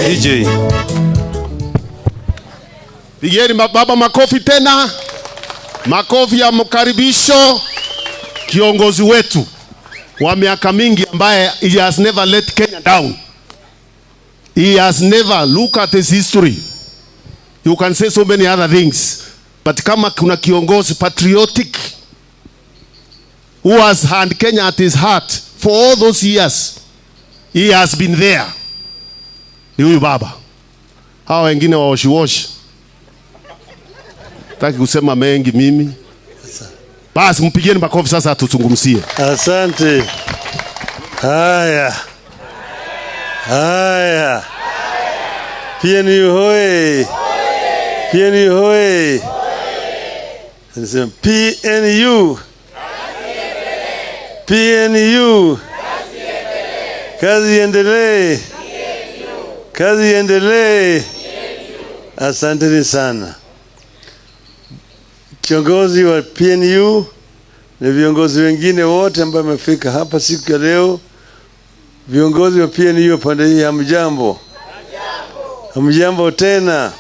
DJ. Pigeni baba makofi tena. Makofi ya mkaribisho kiongozi wetu wa miaka mingi ambaye he has never let Kenya down. He has never, look at his history. You can say so many other things. But kama kuna kiongozi patriotic who has had Kenya at his heart for all those years, he has been there. Ni huyu baba. Hawa wengine waoshi. Taki kusema mengi mimi. Basi mpigieni makofi sasa tuzungumzie. Asante. Haya. PNU hoye. PNU hoye. Nasema PNU. PNU. Kazi endelee. Kazi endelee. Asante sana. Kiongozi wa PNU na viongozi wengine wote ambao wamefika hapa siku ya leo. Viongozi wa PNU pande hii hamjambo. Hamjambo tena.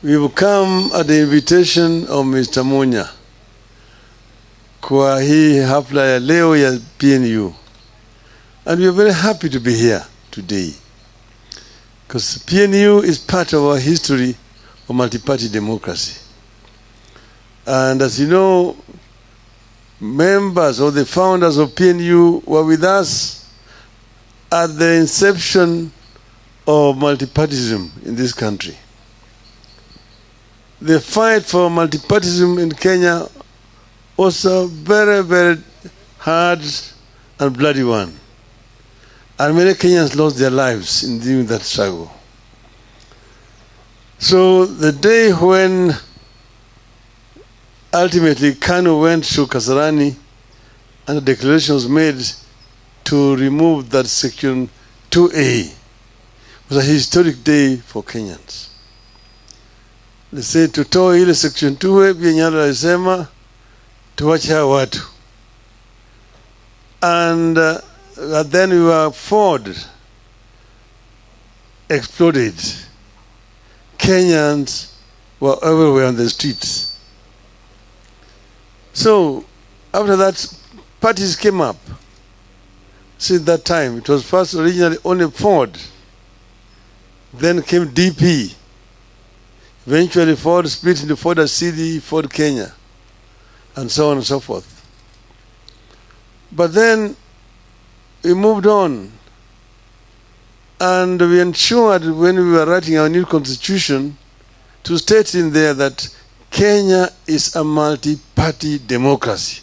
We will come at the invitation of Mr. Munya kwa hii hafla ya leo ya PNU. And we are very happy to be here today. Because PNU is part of our history of multi-party democracy. And as you know, members or the founders of PNU were with us at the inception of multipartyism in this country. The fight for multipartyism in Kenya was a very, very hard and bloody one. And many Kenyans lost their lives in doing that struggle. So the day when ultimately KANU went to Kasarani and a declaration was made to remove that section 2A, was a historic day for Kenyans. They said to toa ile section 2A, Bianyalo alisema tuwache watu. And then we were Ford exploded. Kenyans were everywhere on the streets. So after that, parties came up. Since that time, it was first originally only Ford. Then came DP. Eventually Ford split into Ford City, Ford Kenya, and so on and so forth. But then we moved on, and we ensured when we were writing our new constitution to state in there that Kenya is a multi-party democracy.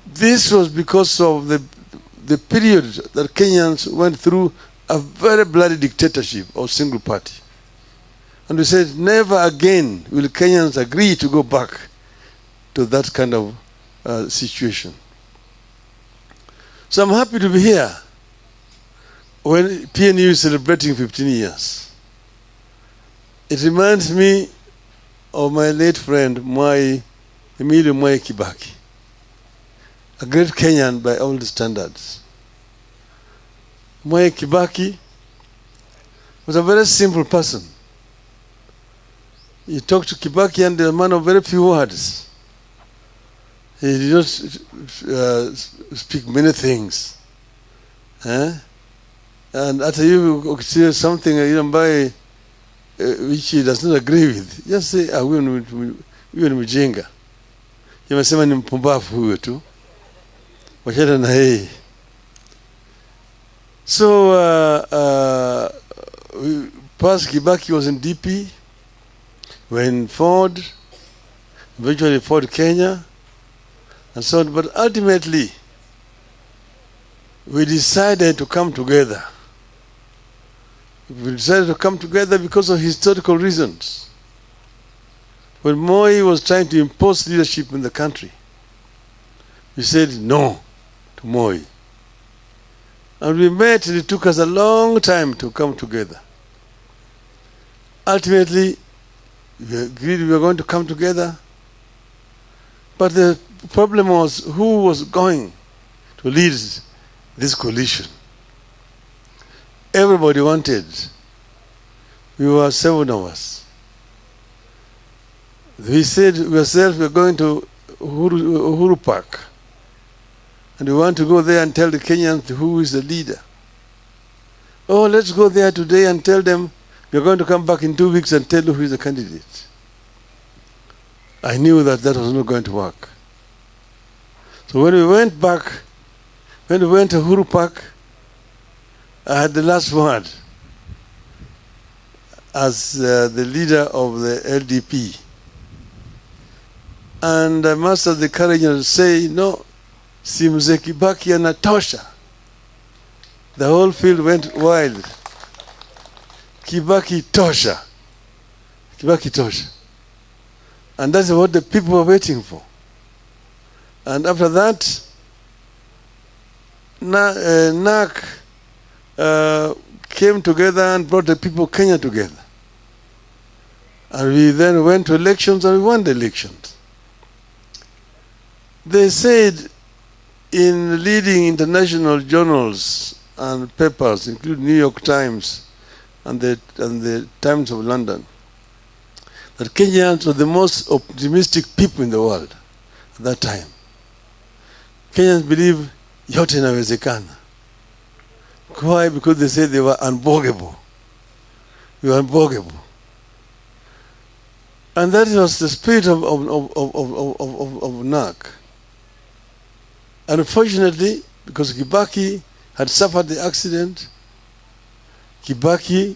This was because of the period that Kenyans went through a very bloody dictatorship of single party. And we said never again will Kenyans agree to go back to that kind of situation. So I'm happy to be here when PNU is celebrating 15 years. It reminds me of my late friend, Emilio KIBAKI, a great Kenyan by all the standards. KIBAKI was a very simple person. You talk to KIBAKI and a man of very few words. He did not speak many things. And after you say something which he does not agree with, just say, huyo ni mjinga. Yamesema ni mpumbavu huyo tu. Wachana na yeye. So, past KIBAKI was in DP, when Ford, eventually Ford Kenya, and so on. But ultimately, we decided to come together We decided to come together because of historical reasons. When Moi was trying to impose leadership in the country, we said no to Moi. And we met, and it took us a long time to come together. Ultimately, we agreed we were going to come together. But the problem was who was going to lead this coalition. Everybody wanted. We were 7 of us. We said ourselves we were going to Uhuru Park. And we want to go there and tell the Kenyans who is the leader. Oh, let's go there today and tell them we're going to come back in 2 weeks and tell you who is the candidate. I knew that that was not going to work. So when we went back, when we went to Uhuru Park, I had the last word as the leader of the LDP. And I mustered the courage to say, no, si mzee Kibaki anatosha. The whole field went wild. Kibaki tosha. Kibaki tosha. And that's what the people were waiting for. And after that, NAC came together and brought the people of Kenya together. And we then went to elections and we won the elections. They said in leading international journals and papers, including New York Times and the Times of London, that Kenyans were the most optimistic people in the world at that time. Kenyans believe yote inawezekana. Why? Because they said they were unbogable. We were unbogable. And that was the spirit of NAC. Unfortunately, because Kibaki had suffered the accident, Kibaki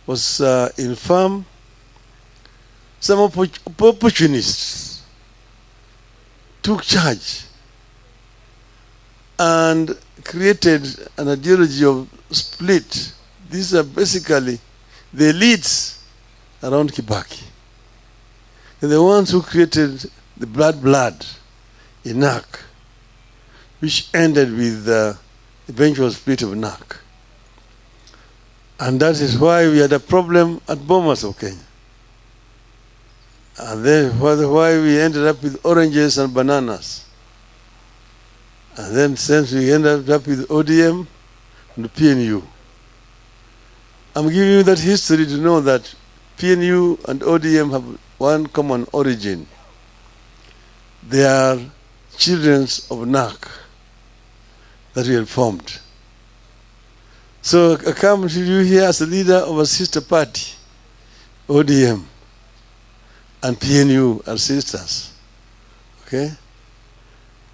was infirm. Some opportunists took charge and created an ideology of split. These are basically the elites around Kibaki. They're the ones who created the blood in NAC, which ended with the eventual split of NAC. And that is why we had a problem at Bomas of Kenya. And then why we ended up with oranges and bananas. And then since we ended up with ODM and the PNU. I'm giving you that history to know that PNU and ODM have one common origin. They are children of NAC that we had formed. So I come to you here as a leader of a sister party, ODM and PNU are sisters, okay?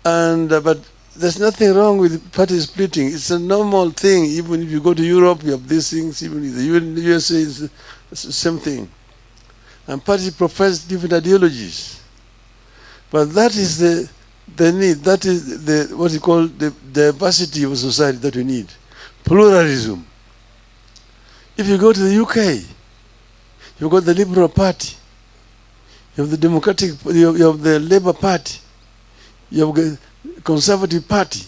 And but there's nothing wrong with party splitting. It's a normal thing. Even if you go to Europe, you have these things. Even in the USA, it's the same thing. And parties profess different ideologies. But that is the need. That is the what you call the diversity of society that we need. Pluralism. If you go to the UK, you've got the Liberal Party. You have the Democratic, you have the Labour Party. You have the Conservative Party.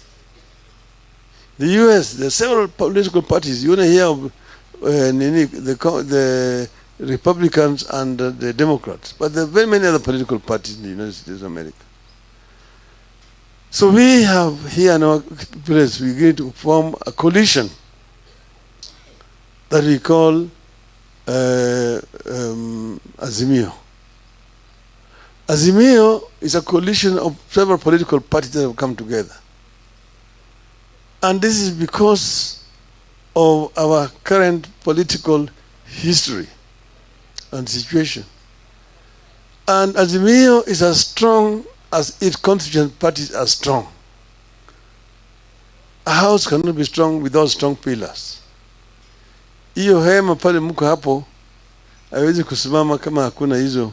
The US, there are several political parties. You want to hear of the Republicans and the Democrats. But there are very many other political parties in the United States of America. So we have here in our place, we're going to form a coalition that we call Azimio. Azimio is a coalition of several political parties that have come together. And this is because of our current political history and situation. And Azimio is as strong as its constituent parties are strong. A house cannot be strong without strong pillars. Hiyo hema pale mko hapo haiwezi kusimama kama hakuna hizo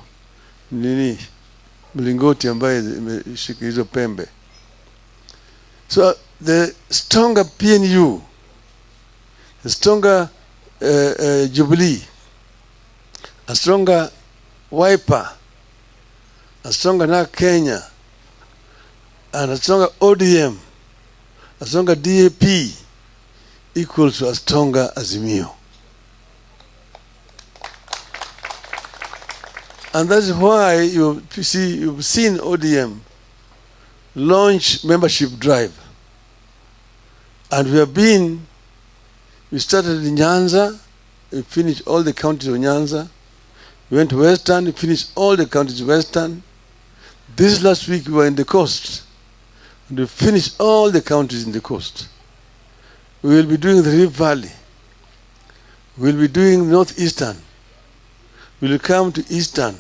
mlingoti ambaye imeshika hizo pembe. So the stronger PNU, the stronger Jubilee, a stronger Wiper, a stronger now Kenya, and a stronger ODM, a stronger DAP equals to a stronger Azimio. And that's why you've seen ODM launch membership drive. And we started in Nyanza, we finished all the counties of Nyanza. We went to Western, we finished all the counties of Western. This last week we were in the coast, and we finished all the counties in the coast. We will be doing the Rift Valley. We will be doing Northeastern. We will come to Eastern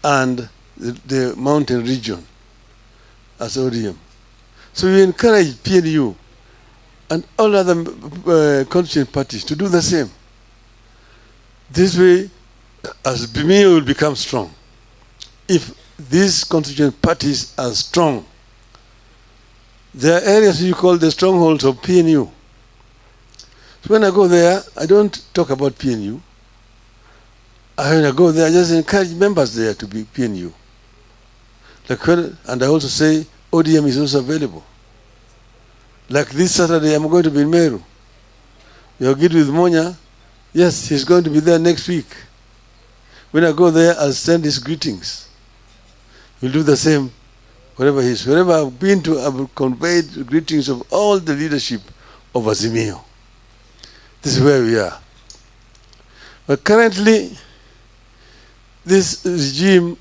and the mountain region as ODM. So we encourage PNU and all other constituent parties to do the same. This way, as PNU will become strong. If these constituent parties are strong, there are areas you call the strongholds of PNU. So when I go there, I don't talk about PNU. When I go there, I just encourage members there to be PNU. And I also say ODM is also available. Like this Saturday, I'm going to be in Meru. You're good with Monya. Yes, he's going to be there next week. When I go there, I'll send his greetings. We'll do the same wherever he is. Wherever I've been to, I've conveyed the greetings of all the leadership of Azimio. This is where we are. But currently, this regime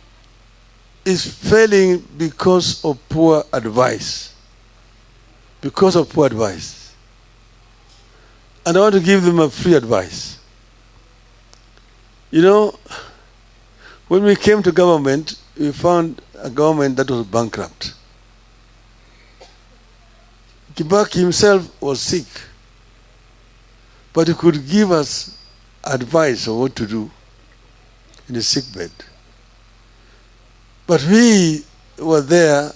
is failing because of poor advice. Because of poor advice. And I want to give them a free advice. You know, when we came to government, we found a government that was bankrupt. KIBAKI himself was sick, but he could give us advice on what to do in his sickbed. But we were there,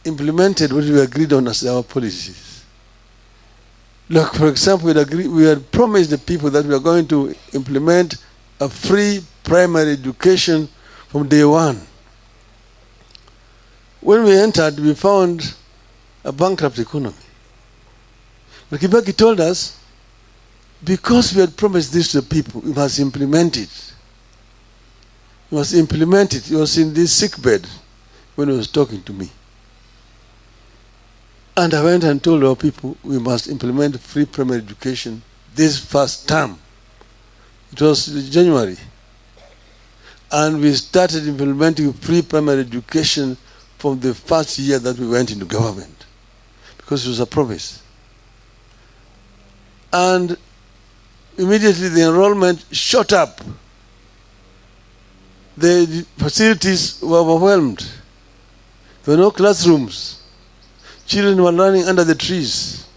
implemented what we agreed on as our policies. Look, for example, we had promised the people that we are going to implement a free primary education from day one. When we entered, we found a bankrupt economy. But KIBAKI told us, because we had promised this to the people, we must implement it. We must implement it. He was in this sickbed when he was talking to me. And I went and told our people, we must implement free primary education this first term. It was January. And we started implementing free primary education from the first year that we went into government, because it was a promise. And immediately the enrollment shot up. The facilities were overwhelmed. There were no classrooms. Children were learning under the trees.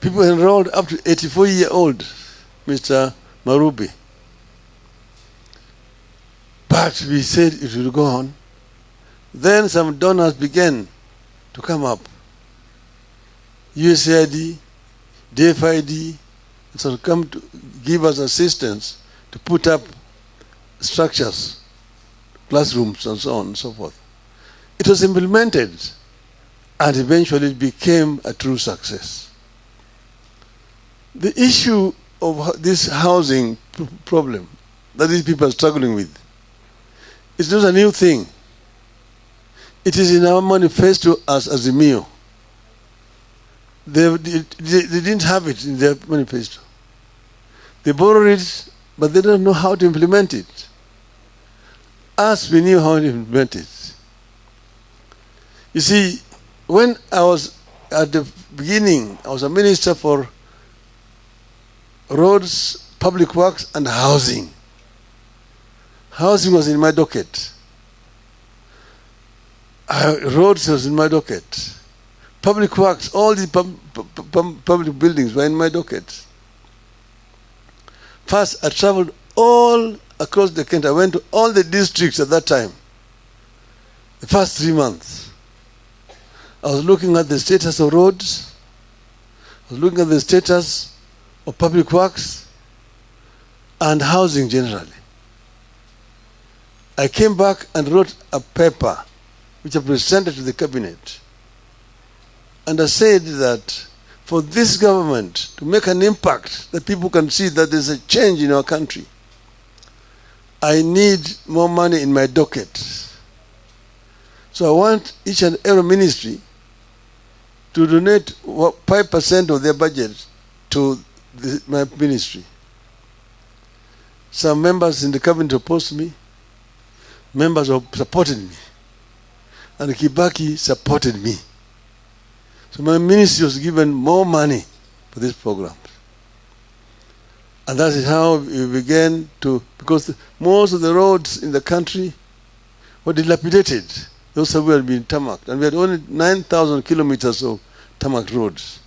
People enrolled up to 84-year-old, Mr. Marubi. But we said it will go on. Then some donors began to come up. USAID, DFID, so come to give us assistance to put up structures, classrooms, and so on and so forth. It was implemented, and eventually it became a true success. The issue of this housing problem that these people are struggling with is not a new thing. It is in our manifesto as Azimio. They didn't have it in their manifesto. They borrowed it, but they don't know how to implement it. Us, we knew how to implement it. You see, when I was at the beginning, I was a minister for roads, public works, and housing. Housing was in my docket. Roads was in my docket. Public works, all the public buildings were in my docket. First, I traveled all across the country. I went to all the districts at that time. The first 3 months. I was looking at the status of roads. I was looking at the status of public works and housing generally. I came back and wrote a paper which I presented to the cabinet. And I said that for this government to make an impact that people can see that there's a change in our country, I need more money in my docket. So I want each and every ministry to donate 5% of their budget to my ministry. Some members in the cabinet opposed me. Members supported me. And KIBAKI supported me. So my ministry was given more money for this program. And that is how we began to, because most of the roads in the country were dilapidated. Those have been tarmacked. And we had only 9,000 kilometers of tarmac roads.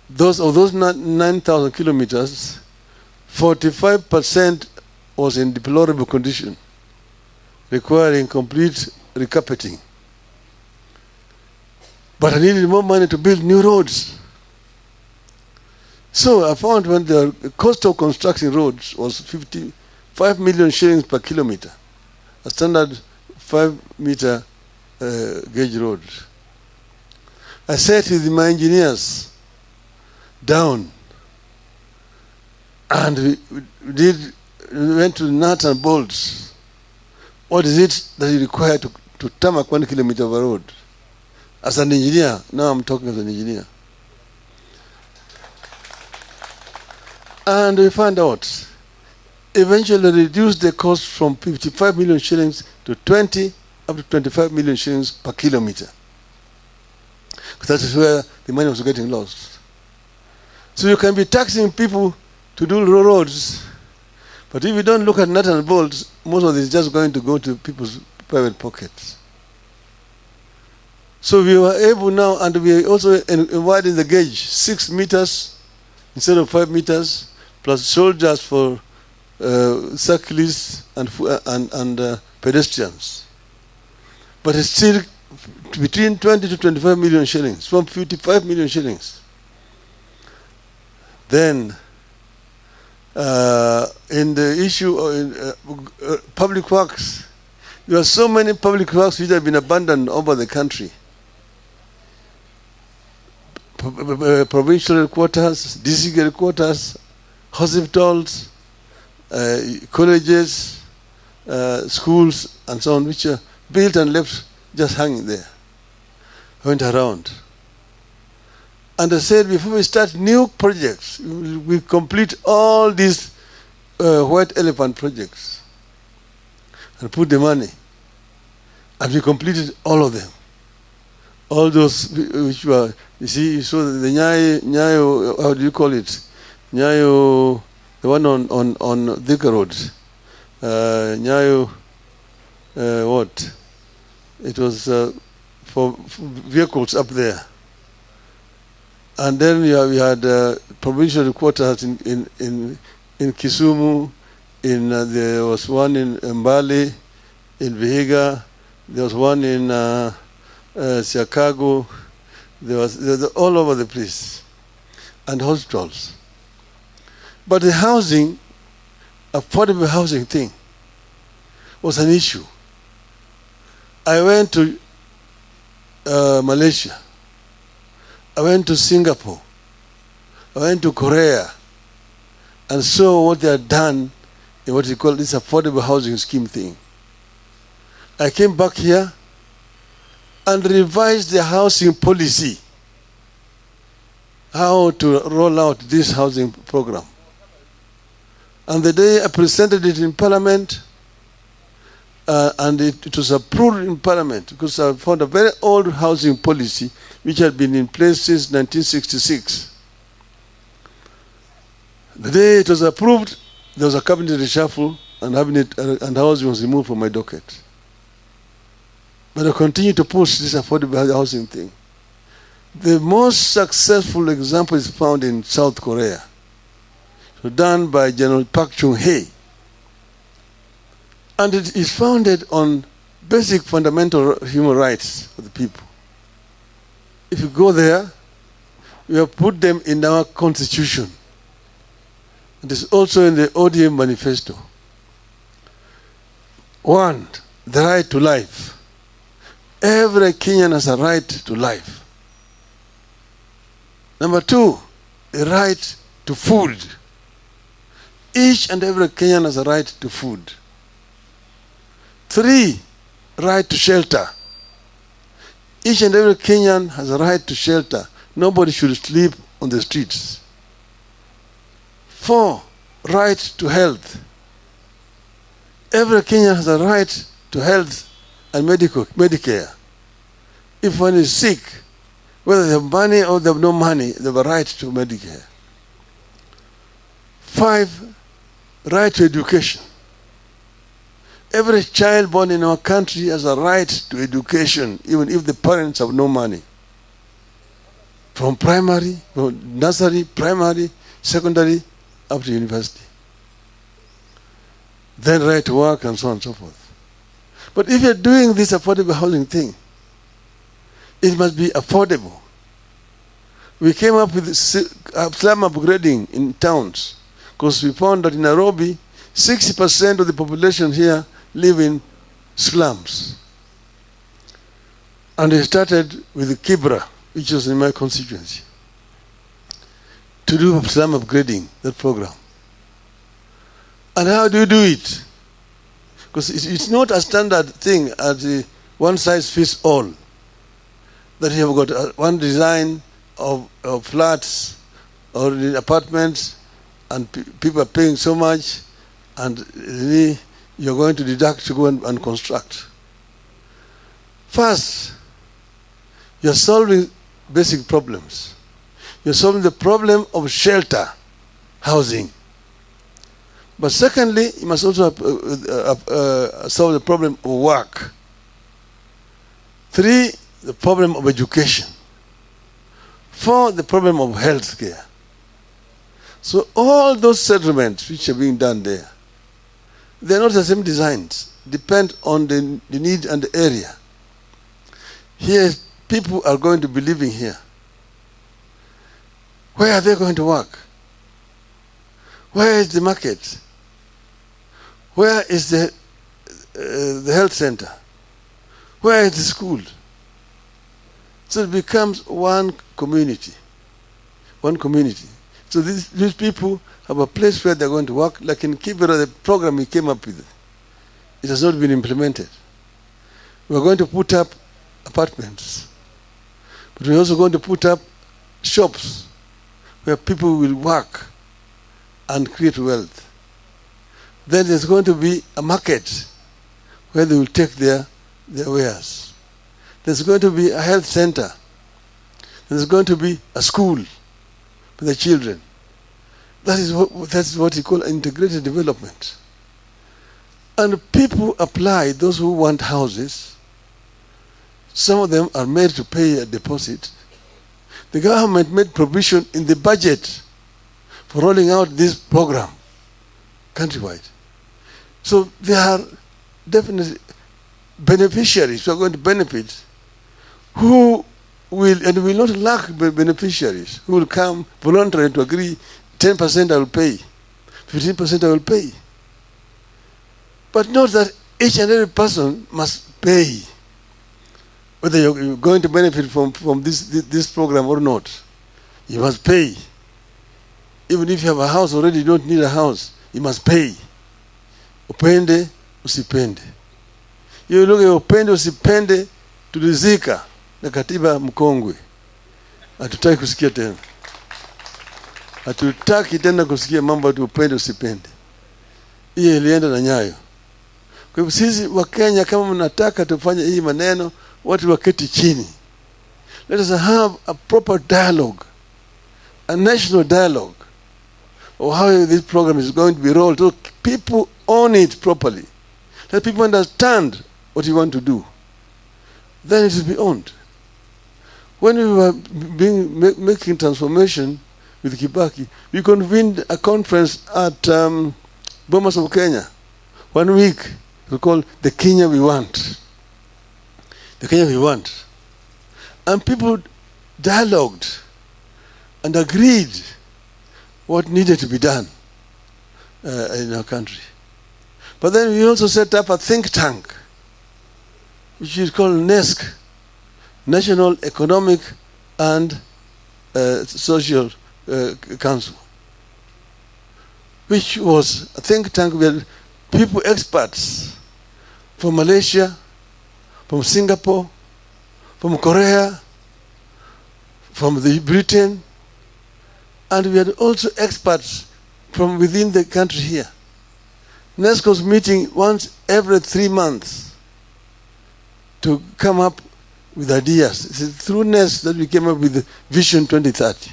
Of those 9,000 kilometers, 45% was in deplorable condition, requiring complete recarpeting. But I needed more money to build new roads. So I found when the cost of constructing roads was 55 million shillings per kilometer, a standard 5-meter gauge road. I sat with my engineers down and we went to nuts and bolts. What is it that you require to tarmac 1 kilometer of a road? As an engineer, now I'm talking as an engineer. And we found out, eventually reduced the cost from 55 million shillings to 20 up to 25 million shillings per kilometer. Because that is where the money was getting lost. So you can be taxing people to do roads, but if you don't look at nuts and bolts, most of it is just going to go to people's private pockets. So we were able now, and we also widened the gauge, 6 meters instead of 5 meters, plus soldiers for cyclists and pedestrians. But it's still between 20 to 25 million shillings, from 55 million shillings. Then, in the issue of public works, there are so many public works which have been abandoned over the country. Provincial headquarters, district headquarters, hospitals, colleges, schools, and so on, which are built and left just hanging there. Went around. And I said, before we start new projects, we complete all these white elephant projects and put the money. And we completed all of them. All those which were, you see, you saw the Nyayo, how do you call it? Nyayo, the one on Thika Road. Nyayo, what? It was for vehicles up there. And then we had provincial headquarters in Kisumu, there was one in Mbale, in Vihiga, there was one in Chicago, there was all over the place, and hospitals. But the housing, affordable housing thing, was an issue. I went to Malaysia. I went to Singapore. I went to Korea and saw what they had done in what you call this affordable housing scheme thing. I came back here and revised the housing policy, how to roll out this housing program. And the day I presented it in Parliament, and it was approved in Parliament, because I found a very old housing policy which had been in place since 1966. The day it was approved, there was a cabinet reshuffle, and housing was removed from my docket. But I continue to push this affordable housing thing. The most successful example is found in South Korea, so done by General Park Chung-hee. And it is founded on basic fundamental human rights for the people. If you go there, We have put them in our constitution. It is also in the ODM manifesto. 1, the right to life. Every Kenyan has a right to life. Number 2, the right to food. Each and every Kenyan has a right to food. 3, right to shelter. Each and every Kenyan has a right to shelter. Nobody should sleep on the streets. 4, right to health. Every Kenyan has a right to health and Medicare. If one is sick, whether they have money or they have no money, they have a right to Medicare. 5, right to education. Every child born in our country has a right to education, even if the parents have no money. From primary, from nursery, primary, secondary, up to university. Then right to work and so on and so forth. But if you're doing this affordable housing thing, it must be affordable. We came up with slum upgrading in towns because we found that in Nairobi, 60% of the population here live in slums. And we started with Kibra, which was in my constituency, to do slum upgrading, that program. And how do you do it? Because it's not a standard thing as one size fits all. That you have got one design of flats or apartments and people are paying so much and you're going to deduct to go and construct. First, you're solving basic problems. You're solving the problem of shelter, housing. But secondly, you must also solve the problem of work. 3, the problem of education. 4, the problem of health care. So all those settlements which are being done there, they're not the same designs. Depend on the need and the area. Here, people are going to be living here. Where are they going to work? Where is the market? Where is the health center? Where is the school? So it becomes one community. One community. So these people have a place where they're going to work. Like in Kibera, the program we came up with, it has not been implemented. We're going to put up apartments. But we're also going to put up shops where people will work and create wealth. Then there's going to be a market where they will take their wares. There's going to be a health center. There's going to be a school for the children. That's what you call integrated development. And people apply, those who want houses. Some of them are made to pay a deposit. The government made provision in the budget for rolling out this program countrywide. So there are definitely beneficiaries who are going to benefit, who will, and will not lack beneficiaries, who will come voluntarily to agree, 10% I will pay, 15% I will pay. But not that each and every person must pay, whether you're going to benefit from this program or not. You must pay. Even if you have a house already, you don't need a house. You must pay. Upende, usipende. Hiyo lugha ya upende, usipende, tulizika na katiba mkongwe. Hatutaki kusikia tena. Hatutaki tena kusikia mambo ya upende, usipende. Hiyo ilienda na nyayo. Kwa hivyo sisi wa Kenya, kama mnataka tufanye hii maneno, watu waketi chini. Let us have a proper dialogue, a national dialogue, of how this program is going to be rolled, so people own it properly. Let people understand what you want to do. Then it will be owned. When we were making transformation with KIBAKI, we convened a conference at Bomas of Kenya. 1 week, we called the Kenya We Want. The Kenya We Want. And people dialogued and agreed what needed to be done in our country. But then we also set up a think tank, which is called NESC, National Economic and Social Council, which was a think tank with people, experts from Malaysia, from Singapore, from Korea, from Britain, and we had also experts from within the country here. NESC was meeting once every 3 months to come up with ideas. It's through NESC that we came up with the Vision 2030.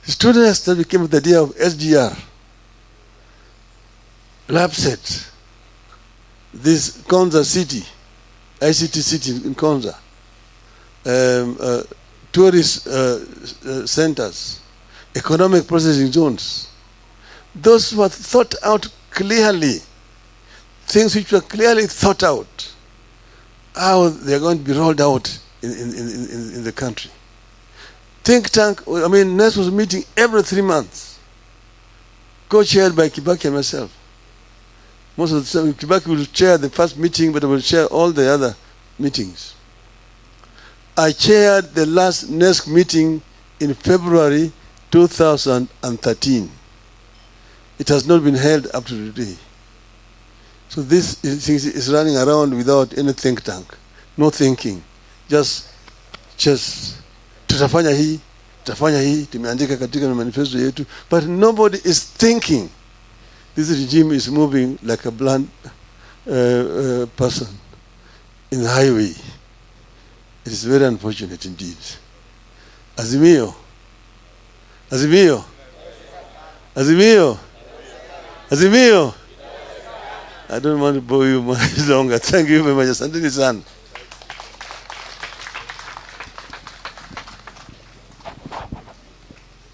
It's through NESC that we came up with the idea of SGR, LabSet, this Konza city, ICT city in Konza, tourist centers, economic processing zones. Those were thought out clearly, things which were clearly thought out, how they are going to be rolled out in the country. Think tank, I mean, NESC was meeting every 3 months, co-chaired by KIBAKI and myself. Most of the time, KIBAKI will chair the first meeting, but I will chair all the other meetings. I chaired the last NESC meeting in February 2013. It has not been held up to today. So this is running around without any think tank, no thinking, just tutafanya hii, tumeandika katika manifesto yetu, but nobody is thinking. This regime is moving like a blind person in the highway. It is very unfortunate indeed. Azimio. Azimio. Azimio. Azimio. I don't want to bore you much longer. Thank you very much. Asanteni sana.